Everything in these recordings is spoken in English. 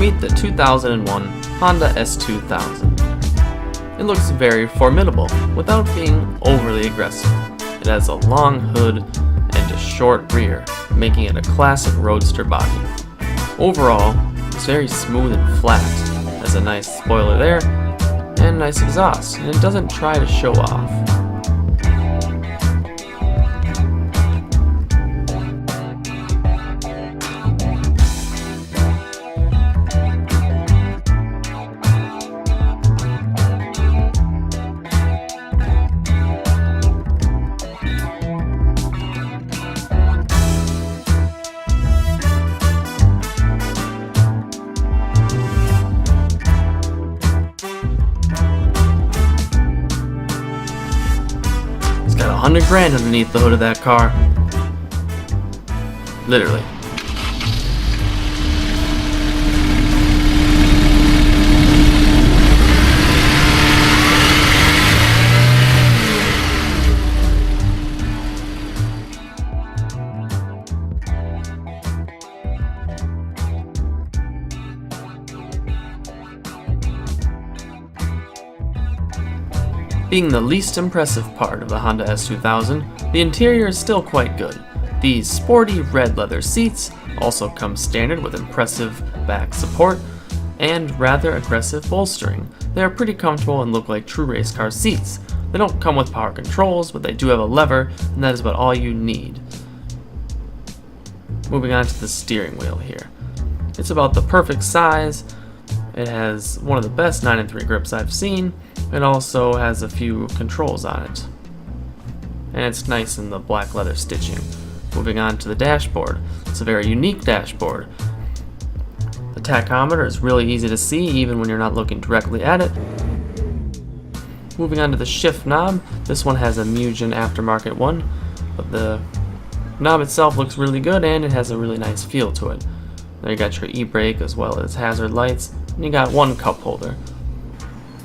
meet the 2001 Honda S2000. It looks very formidable without being overly aggressive. It has a long hood and a short rear, making it a classic roadster body. Overall, it's very smooth and flat. It has a nice spoiler there and nice exhaust, and it doesn't try to show off. Got $100 grand underneath the hood of that car. Literally. Being the least impressive part of the Honda S2000, the interior is still quite good. These sporty red leather seats also come standard with impressive back support and rather aggressive bolstering. They are pretty comfortable and look like true race car seats. They don't come with power controls, but they do have a lever, and that is about all you need. Moving on to the steering wheel here. It's about the perfect size. It has one of the best 9 3 grips I've seen. It also has a few controls on it. And it's nice in the black leather stitching. Moving on to the dashboard. It's a very unique dashboard. The tachometer is really easy to see even when you're not looking directly at it. Moving on to the shift knob. This one has a Mugen aftermarket one, but the knob itself looks really good and it has a really nice feel to it. There you got your e-brake as well as hazard lights, and you got one cup holder.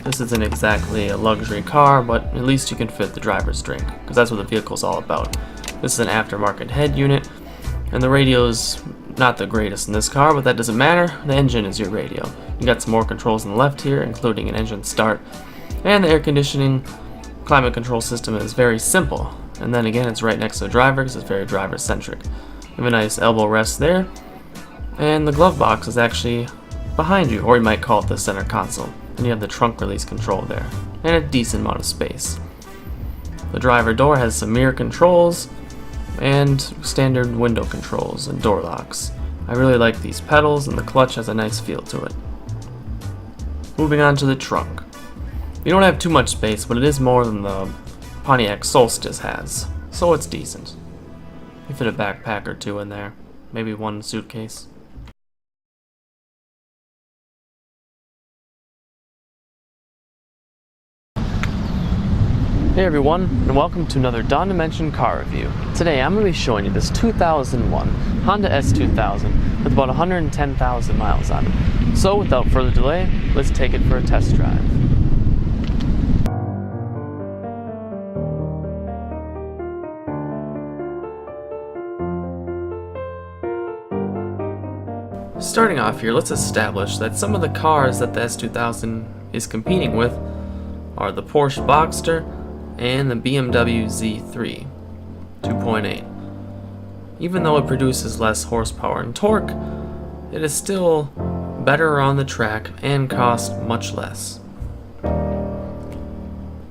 This isn't exactly a luxury car, but at least you can fit the driver's drink, because that's what the vehicle's all about. This is an aftermarket head unit, and the radio's not the greatest in this car, but that doesn't matter. The engine is your radio. You got some more controls on the left here, including an engine start, and the air conditioning climate control system is very simple. And then again, it's right next to the driver because it's very driver-centric. You have a nice elbow rest there, and the glove box is actually behind you, or you might call it the center console. And you have the trunk release control there, and a decent amount of space. The driver door has some mirror controls and standard window controls and door locks. I really like these pedals, and the clutch has a nice feel to it. Moving on to the trunk. You don't have too much space, but it is more than the Pontiac Solstice has, so it's decent. You fit a backpack or two in there, maybe one suitcase. Hey everyone, and welcome to another Dawn Dimension car review. Today I'm going to be showing you this 2001 Honda S2000 with about 110,000 miles on it. So without further delay, let's take it for a test drive. Starting off here, let's establish that some of the cars that the S2000 is competing with are the Porsche Boxster and the BMW Z3 2.8. Even though it produces less horsepower and torque, it is still better on the track and costs much less.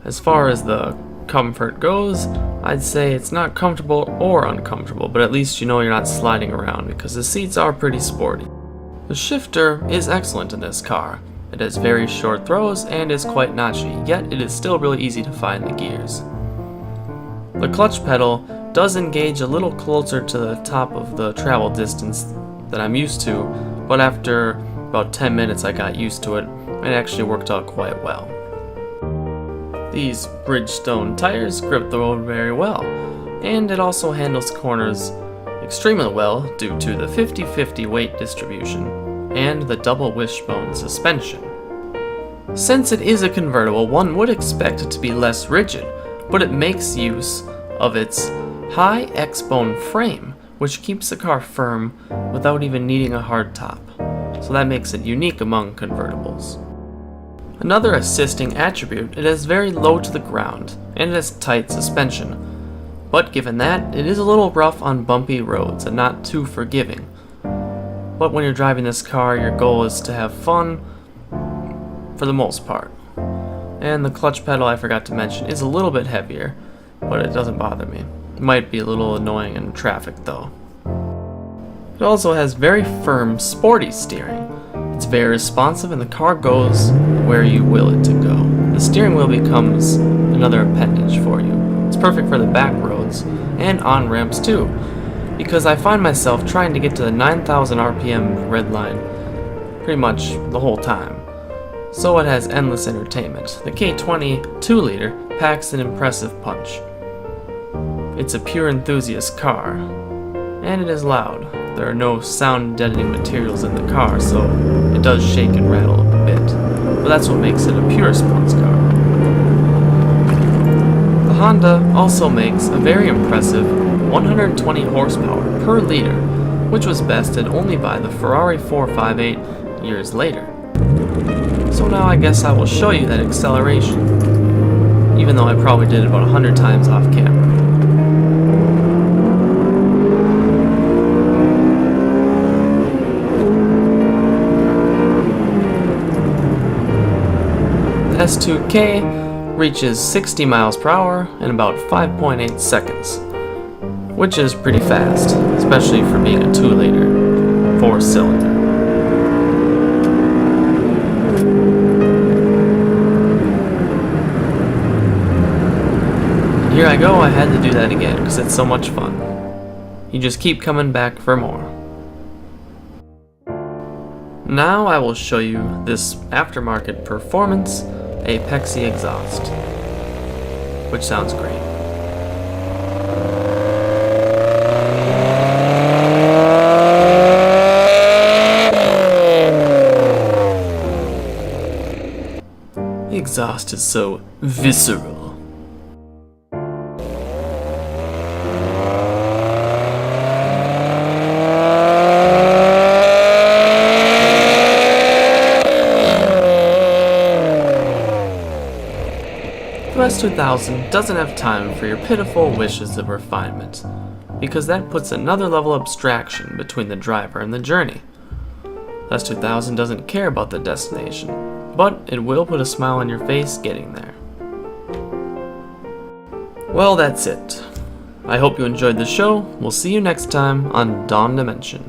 As far as the comfort goes, I'd say it's not comfortable or uncomfortable, but at least you know you're not sliding around because the seats are pretty sporty. The shifter is excellent in this car. It has very short throws and is quite notchy, yet it is still really easy to find the gears. The clutch pedal does engage a little closer to the top of the travel distance than I'm used to, but after about 10 minutes I got used to it, and it actually worked out quite well. These Bridgestone tires grip the road very well, and it also handles corners extremely well due to the 50-50 weight distribution and the double wishbone suspension. Since it is a convertible, one would expect it to be less rigid, but it makes use of its high X-bone frame, which keeps the car firm without even needing a hard top. so that makes it unique among convertibles. Another assisting attribute, it is very low to the ground, and it has tight suspension. But given that, it is a little rough on bumpy roads and not too forgiving. But when you're driving this car, your goal is to have fun for the most part. And the clutch pedal, I forgot to mention, is a little bit heavier, but it doesn't bother me. It might be a little annoying in traffic though. It also has very firm, sporty steering. It's very responsive and the car goes where you will it to go. The steering wheel becomes another appendage for you. It's perfect for the back roads and on ramps too, because I find myself trying to get to the 9,000 RPM redline pretty much the whole time. So it has endless entertainment. The K20 2-liter packs an impressive punch. It's a pure enthusiast car, and it is loud. There are no sound deadening materials in the car, so it does shake and rattle a bit, but that's what makes it a pure sports car. The Honda also makes a very impressive 120 horsepower per liter, which was bested only by the Ferrari 458 years later. So now I guess I will show you that acceleration, even though I probably did it about 100 times off camera. The S2K reaches 60 miles per hour in about 5.8 seconds, which is pretty fast, especially for being a 2-liter 4-cylinder. Here I go, I had to do that again because it's so much fun. You just keep coming back for more. Now I will show you this aftermarket performance Apexi exhaust, which sounds great. The exhaust is so visceral. The S2000 doesn't have time for your pitiful wishes of refinement, because that puts another level of abstraction between the driver and the journey. The S2000 doesn't care about the destination, but it will put a smile on your face getting there. Well, that's it. I hope you enjoyed the show. We'll see you next time on Dawn Dimension.